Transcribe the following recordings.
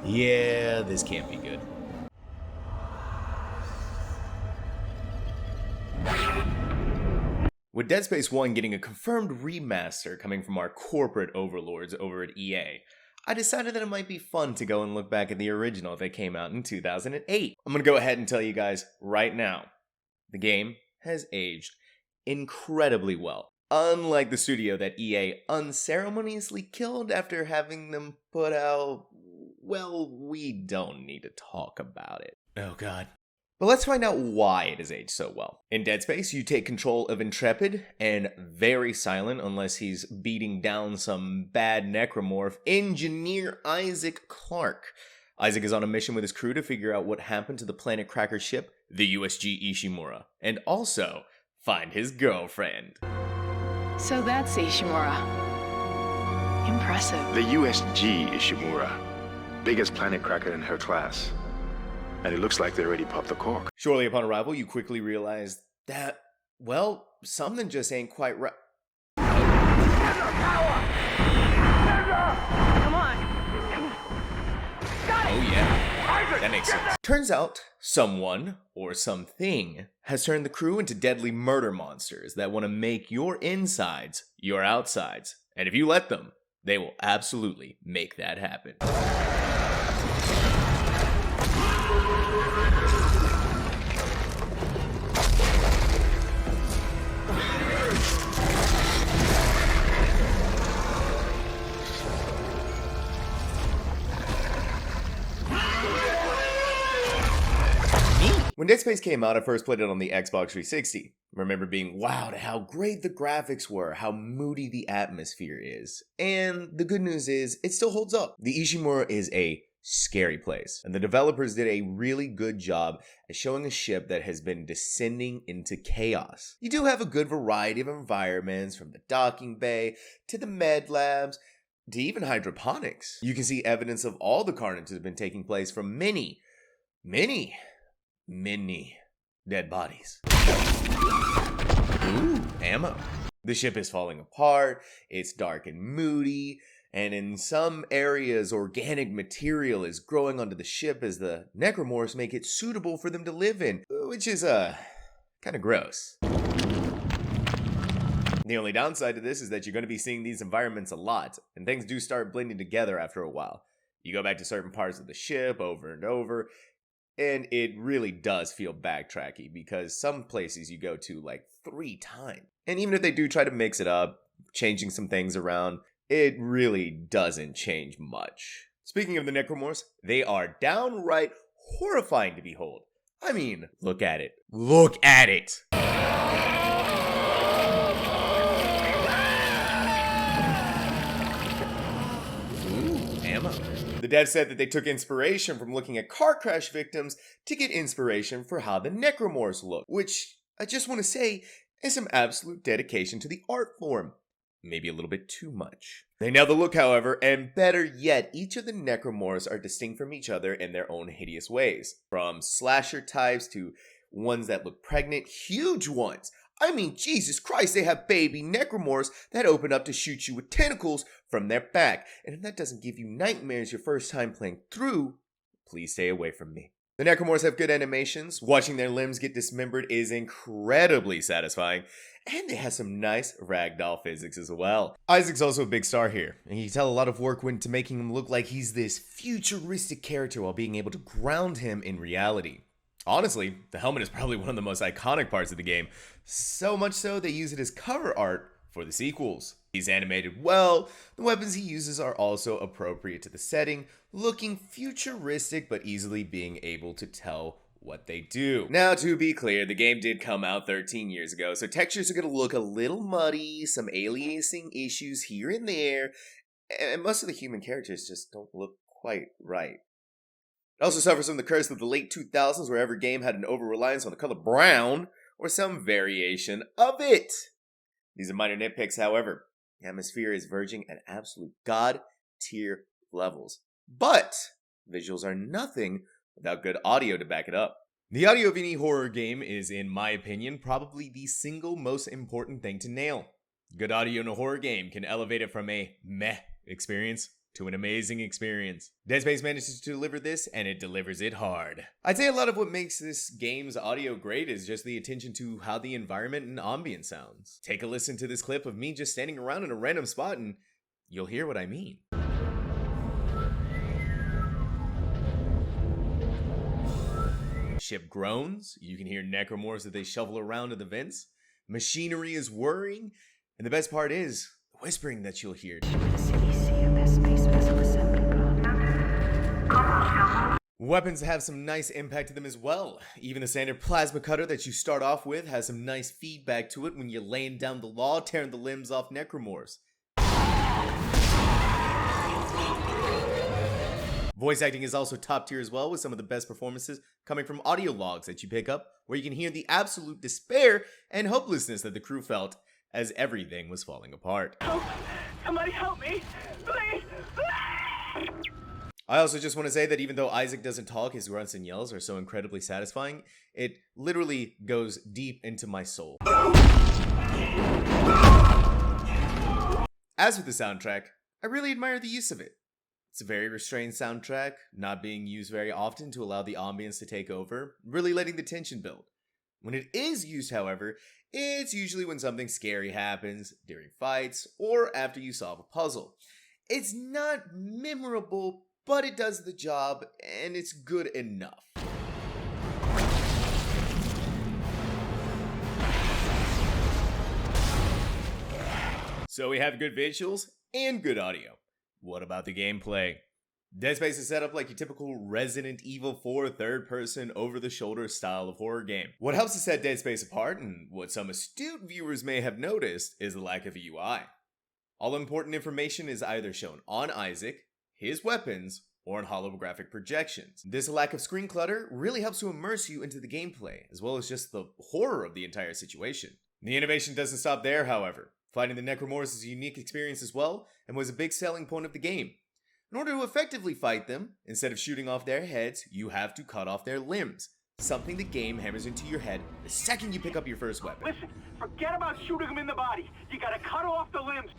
Yeah, this can't be good. With Dead Space 1 getting a confirmed remaster coming from our corporate overlords over at EA, I decided that it might be fun to go and look back at the original that came out in 2008. I'm gonna go ahead and tell you guys right now, the game has aged incredibly well. Unlike the studio that EA unceremoniously killed after having them put out, well, we don't need to talk about it. Oh god. But let's find out why it has aged so well. In Dead Space, you take control of Intrepid and very silent unless he's beating down some bad necromorph, Engineer Isaac Clarke. Isaac is on a mission with his crew to figure out what happened to the Planet Cracker ship, the USG Ishimura, and also find his girlfriend. So that's Ishimura. Impressive. The USG Ishimura. Biggest planet cracker in her class. And it looks like they already popped the cork. Shortly upon arrival, you quickly realize that, well, something just ain't quite right. Come on. Oh yeah, that makes sense. Turns out, someone, or something, has turned the crew into deadly murder monsters that want to make your insides your outsides. And if you let them, they will absolutely make that happen. When Dead Space came out, I first played it on the Xbox 360. I remember being wowed at how great the graphics were, how moody the atmosphere is. And the good news is, it still holds up. The Ishimura is a scary place, and the developers did a really good job at showing a ship that has been descending into chaos. You do have a good variety of environments, from the docking bay to the med labs, to even hydroponics. You can see evidence of all the carnage that has been taking place from many dead bodies. Ooh, ammo. The ship is falling apart, it's dark and moody, and in some areas organic material is growing onto the ship as the necromorphs make it suitable for them to live in, which is kind of gross. The only downside to this is that you're going to be seeing these environments a lot, and things do start blending together after a while. You go back to certain parts of the ship over and over, and it really does feel backtracky because some places you go to like 3 times. And even if they do try to mix it up, changing some things around, it really doesn't change much. Speaking of the necromorphs, they are downright horrifying to behold. I mean, look at it. Look at it! Ooh, ammo. The dev said that they took inspiration from looking at car crash victims to get inspiration for how the necromorphs look, which I just want to say is some absolute dedication to the art form. Maybe a little bit too much. They nail the look, however, and better yet, each of the necromorphs are distinct from each other in their own hideous ways. From slasher types to ones that look pregnant, huge ones. I mean, Jesus Christ, they have baby necromorphs that open up to shoot you with tentacles from their back. And if that doesn't give you nightmares your first time playing through, please stay away from me. The necromorphs have good animations. Watching their limbs get dismembered is incredibly satisfying. And they have some nice ragdoll physics as well. Isaac's also a big star here, and you can tell a lot of work went into making him look like he's this futuristic character while being able to ground him in reality. Honestly, the helmet is probably one of the most iconic parts of the game, so much so they use it as cover art for the sequels. He's animated well, the weapons he uses are also appropriate to the setting, looking futuristic but easily being able to tell what they do. Now, to be clear, the game did come out 13 years ago, so textures are going to look a little muddy, some aliasing issues here and there, and most of the human characters just don't look quite right. It also suffers from the curse of the late 2000s where every game had an over-reliance on the color brown or some variation of it. These are minor nitpicks, however. The atmosphere is verging at absolute god-tier levels. But visuals are nothing without good audio to back it up. The audio of any horror game is, in my opinion, probably the single most important thing to nail. Good audio in a horror game can elevate it from a meh experience to an amazing experience. Dead Space manages to deliver this, and it delivers it hard. I'd say a lot of what makes this game's audio great is just the attention to how the environment and ambience sounds. Take a listen to this clip of me just standing around in a random spot and you'll hear what I mean. Ship groans, you can hear necromorphs as they shovel around in the vents. Machinery is whirring, and the best part is the whispering that you'll hear. Weapons have some nice impact to them as well. Even the standard plasma cutter that you start off with has some nice feedback to it when you're laying down the law, tearing the limbs off necromorphs. Voice acting is also top tier as well, with some of the best performances coming from audio logs that you pick up, where you can hear the absolute despair and hopelessness that the crew felt as everything was falling apart. Help! Somebody help me! Please! I also just want to say that even though Isaac doesn't talk, his grunts and yells are so incredibly satisfying, it literally goes deep into my soul. As with the soundtrack, I really admire the use of it. It's a very restrained soundtrack, not being used very often to allow the ambience to take over, really letting the tension build. When it is used, however, it's usually when something scary happens, during fights, or after you solve a puzzle. It's not memorable, but it does the job, and it's good enough. So we have good visuals and good audio. What about the gameplay? Dead Space is set up like your typical Resident Evil 4 third-person, over-the-shoulder style of horror game. What helps to set Dead Space apart, and what some astute viewers may have noticed, is the lack of a UI. All important information is either shown on Isaac, his weapons, or in holographic projections. This lack of screen clutter really helps to immerse you into the gameplay, as well as just the horror of the entire situation. The innovation doesn't stop there, however. Fighting the necromorphs is a unique experience as well, and was a big selling point of the game. In order to effectively fight them, instead of shooting off their heads, you have to cut off their limbs. Something the game hammers into your head the second you pick up your first weapon. Listen, forget about shooting them in the body. You gotta cut off the limbs.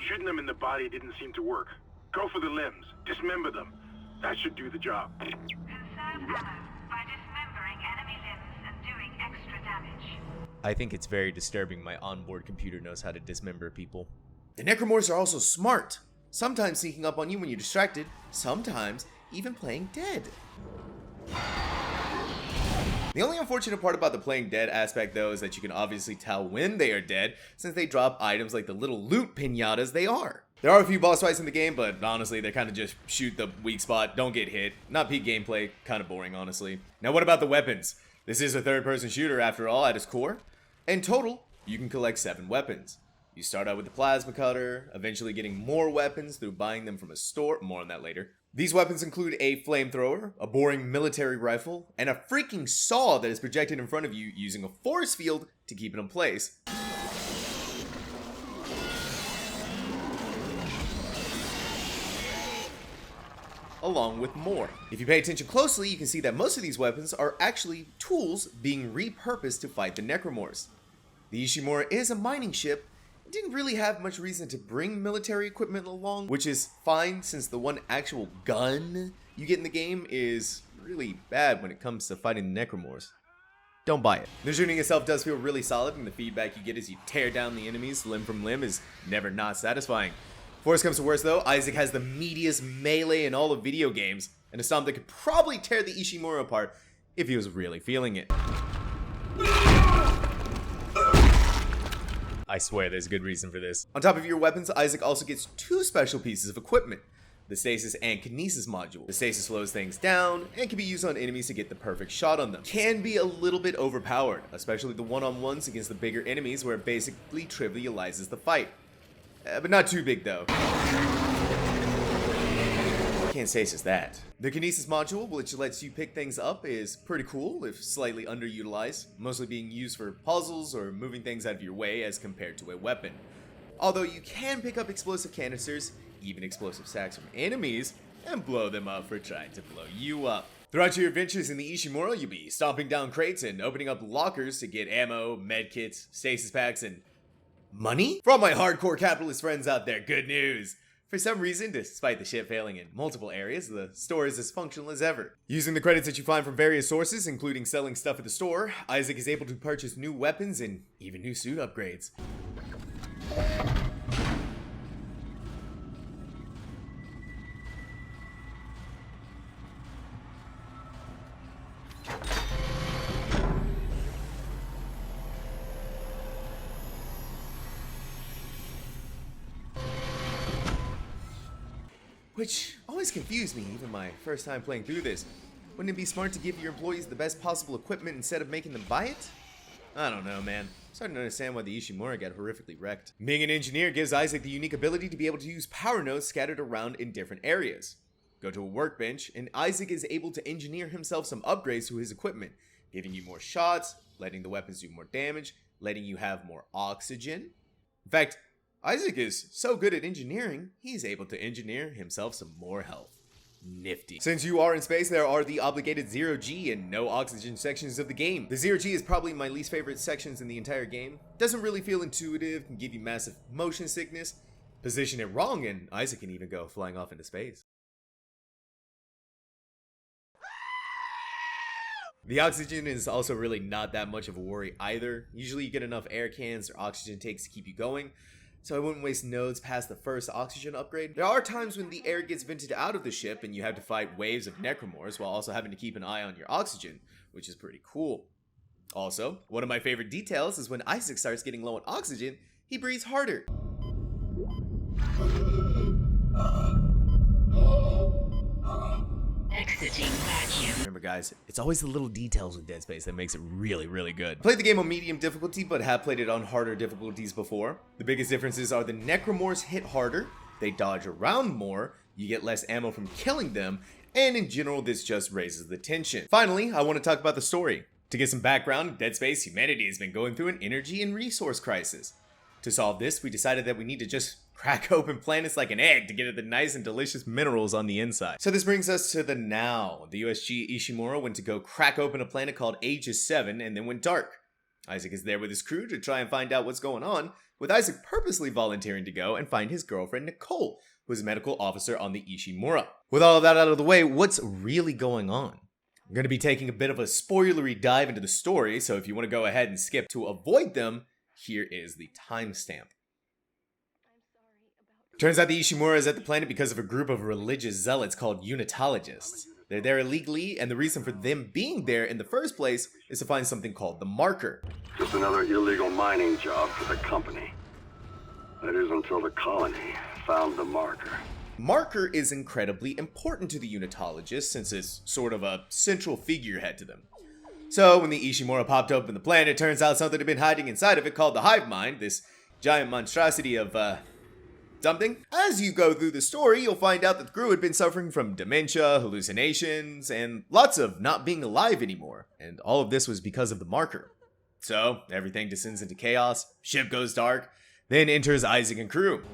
Shooting them in the body didn't seem to work. Go for the limbs. Dismember them. That should do the job. Conserve ammo by dismembering enemy limbs and doing extra damage. I think it's very disturbing my onboard computer knows how to dismember people. The necromorphs are also smart, sometimes sneaking up on you when you're distracted, sometimes even playing dead. The only unfortunate part about the playing dead aspect though is that you can obviously tell when they are dead, since they drop items like the little loot piñatas they are. There are a few boss fights in the game, but honestly, they kind of just shoot the weak spot, don't get hit. Not peak gameplay, kind of boring honestly. Now what about the weapons? This is a third-person shooter after all at its core. In total, you can collect 7 weapons. You start out with the plasma cutter, eventually getting more weapons through buying them from a store, more on that later. These weapons include a flamethrower, a boring military rifle, and a freaking saw that is projected in front of you using a force field to keep it in place. Along with more. If you pay attention closely, you can see that most of these weapons are actually tools being repurposed to fight the necromorphs. The Ishimura is a mining ship, and didn't really have much reason to bring military equipment along, which is fine since the one actual gun you get in the game is really bad when it comes to fighting the necromorphs. Don't buy it. The shooting itself does feel really solid, and the feedback you get as you tear down the enemies limb from limb is never not satisfying. Worst comes to worst though, Isaac has the meatiest melee in all of video games, and a stomp that could probably tear the Ishimura apart if he was really feeling it. I swear there's a good reason for this. On top of your weapons, Isaac also gets 2 special pieces of equipment. The stasis and kinesis module. The stasis slows things down and can be used on enemies to get the perfect shot on them. Can be a little bit overpowered, especially the one-on-ones against the bigger enemies where it basically trivializes the fight. But not too big though. Can't stasis that. The kinesis module, which lets you pick things up, is pretty cool if slightly underutilized, mostly being used for puzzles or moving things out of your way as compared to a weapon. Although you can pick up explosive canisters, even explosive sacks from enemies, and blow them up for trying to blow you up. Throughout your adventures in the Ishimura, you'll be stomping down crates and opening up lockers to get ammo, medkits, stasis packs, and Money? For all my hardcore capitalist friends out there, good news! For some reason, despite the ship failing in multiple areas, the store is as functional as ever. Using the credits that you find from various sources, including selling stuff at the store, Isaac is able to purchase new weapons and even new suit upgrades. Which always confused me, even my first time playing through this. Wouldn't it be smart to give your employees the best possible equipment instead of making them buy it? I don't know, man. I'm starting to understand why the Ishimura got horrifically wrecked. Being an engineer gives Isaac the unique ability to be able to use power nodes scattered around in different areas. Go to a workbench, and Isaac is able to engineer himself some upgrades to his equipment, giving you more shots, letting the weapons do more damage, letting you have more oxygen. In fact, Isaac is so good at engineering, he's able to engineer himself some more health. Nifty. Since you are in space, there are the obligated 0G and no oxygen sections of the game. The 0G is probably my least favorite sections in the entire game. Doesn't really feel intuitive, can give you massive motion sickness. Position it wrong and Isaac can even go flying off into space. The oxygen is also really not that much of a worry either. Usually you get enough air cans or oxygen tanks to keep you going, so I wouldn't waste nodes past the first oxygen upgrade. There are times when the air gets vented out of the ship and you have to fight waves of necromorphs while also having to keep an eye on your oxygen, which is pretty cool. Also, one of my favorite details is when Isaac starts getting low on oxygen, he breathes harder. Exiting vacuum. Remember guys, it's always the little details with Dead Space that makes it really, really good. Played the game on medium difficulty, but have played it on harder difficulties before. The biggest differences are the necromorphs hit harder, they dodge around more, you get less ammo from killing them, and in general this just raises the tension. Finally, I want to talk about the story. To get some background, in Dead Space, humanity has been going through an energy and resource crisis. To solve this, we decided that we need to just crack open planets like an egg to get at the nice and delicious minerals on the inside. So this brings us to the now. The USG Ishimura went to go crack open a planet called Aegis 7 and then went dark. Isaac is there with his crew to try and find out what's going on, with Isaac purposely volunteering to go and find his girlfriend Nicole, who is a medical officer on the Ishimura. With all of that out of the way, what's really going on? I'm going to be taking a bit of a spoilery dive into the story, so if you want to go ahead and skip to avoid them, here is the timestamp. Turns out the Ishimura is at the planet because of a group of religious zealots called Unitologists. They're there illegally, and the reason for them being there in the first place is to find something called the marker. Just another illegal mining job for the company. That is until the colony found the marker. Marker is incredibly important to the Unitologists since it's sort of a central figurehead to them. So when the Ishimura popped open the planet, it turns out something had been hiding inside of it called the hive mind, this giant monstrosity of, something. As you go through the story, you'll find out that the crew had been suffering from dementia, hallucinations, and lots of not being alive anymore. And all of this was because of the marker. So everything descends into chaos, ship goes dark, then enters Isaac and crew.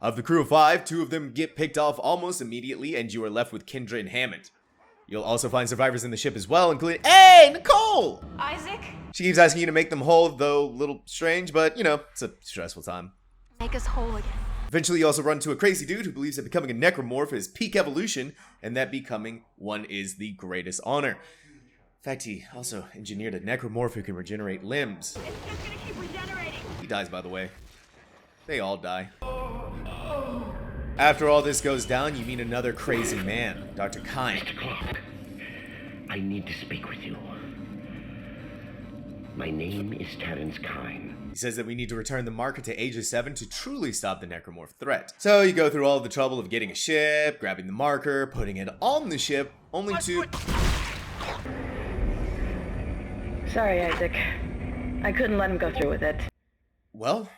Of the crew of 5, 2 of them get picked off almost immediately, and you are left with Kendra and Hammond. You'll also find survivors in the ship as well, including, hey, Nicole! Isaac? She keeps asking you to make them whole, though a little strange, but, you know, it's a stressful time. Make us whole again. Eventually, you also run into a crazy dude who believes that becoming a necromorph is peak evolution, and that becoming one is the greatest honor. In fact, he also engineered a necromorph who can regenerate limbs. It's just gonna keep regenerating. He dies, by the way. They all die. After all this goes down, you meet another crazy man, Dr. Kine. Mr. Clark, I need to speak with you. My name is Terrence Kine. He says that we need to return the marker to Aegis 7 to truly stop the necromorph threat. So you go through all the trouble of getting a ship, grabbing the marker, putting it on the ship, only to... Sorry, Isaac. I couldn't let him go through with it. Well,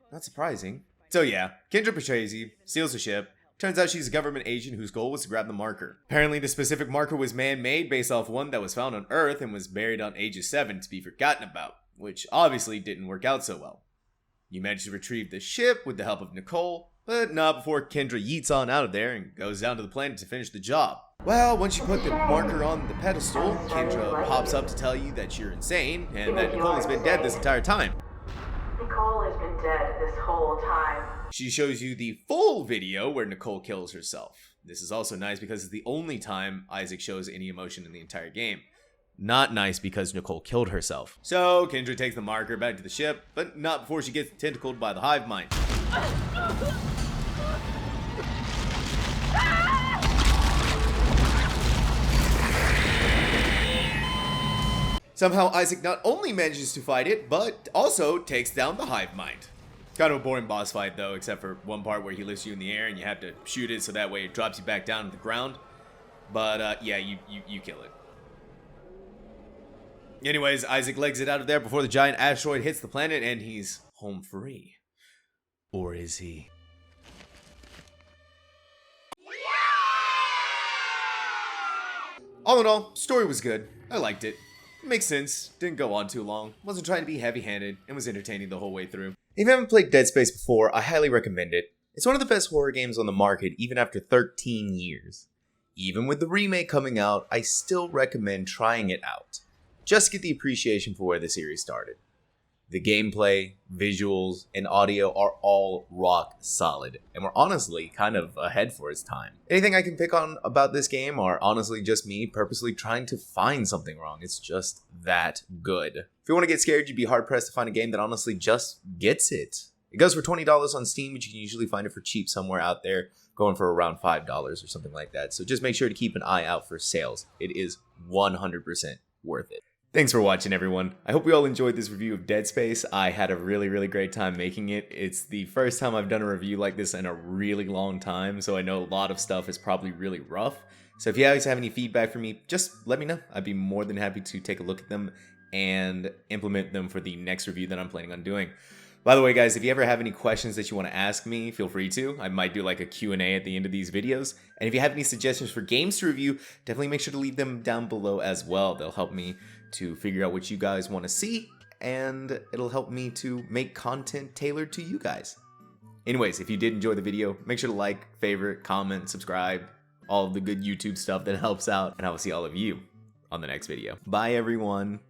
not surprising. So yeah, Kendra betrays you, steals the ship. Turns out she's a government agent whose goal was to grab the marker. Apparently the specific marker was man-made based off one that was found on Earth and was buried on Aegis 7 to be forgotten about, which obviously didn't work out so well. You managed to retrieve the ship with the help of Nicole, But not before Kendra yeets on out of there and goes down to the planet to finish the job. Well, once you put the marker on the pedestal, Kendra pops up to tell you that you're insane and that Nicole has been dead this entire time. Nicole has been dead this whole time. She shows you the full video where Nicole kills herself. This is also nice because it's the only time Isaac shows any emotion in the entire game. Not nice because Nicole killed herself. So Kendra takes the marker back to the ship, but not before she gets tentacled by the hive mind. Somehow Isaac not only manages to fight it, but also takes down the hive mind. Kind of a boring boss fight though, except for one part where he lifts you in the air and you have to shoot it so that way it drops you back down to the ground. But yeah, you kill it. Anyways, Isaac legs it out of there before the giant asteroid hits the planet and he's home free. Or is he? All in all, story was good. I liked it. Makes sense, didn't go on too long, wasn't trying to be heavy-handed, and was entertaining the whole way through. If you haven't played Dead Space before, I highly recommend it. It's one of the best horror games on the market even after 13 years. Even with the remake coming out, I still recommend trying it out. Just to get the appreciation for where the series started. The gameplay, visuals, and audio are all rock solid, and were honestly kind of ahead for its time. Anything I can pick on about this game are honestly just me purposely trying to find something wrong. It's just that good. If you want to get scared, you'd be hard-pressed to find a game that honestly just gets it. It goes for $20 on Steam, but you can usually find it for cheap somewhere out there, going for around $5 or something like that. So just make sure to keep an eye out for sales. It is 100% worth it. Thanks for watching, everyone. I hope you all enjoyed this review of Dead Space. I had a really great time making it. It's the first time I've done a review like this in a really long time, so I know a lot of stuff is probably really rough. So if you guys have any feedback for me, just let me know. I'd be more than happy to take a look at them and implement them for the next review that I'm planning on doing. By the way, guys, if you ever have any questions that you want to ask me, feel free to. I might do like a Q&A at the end of these videos. And if you have any suggestions for games to review, definitely make sure to leave them down below as well. They'll help me to figure out what you guys want to see, and it'll help me to make content tailored to you guys. Anyways, if you did enjoy the video, make sure to like, favorite, comment, subscribe, all of the good YouTube stuff that helps out, and I will see all of you on the next video. Bye, everyone.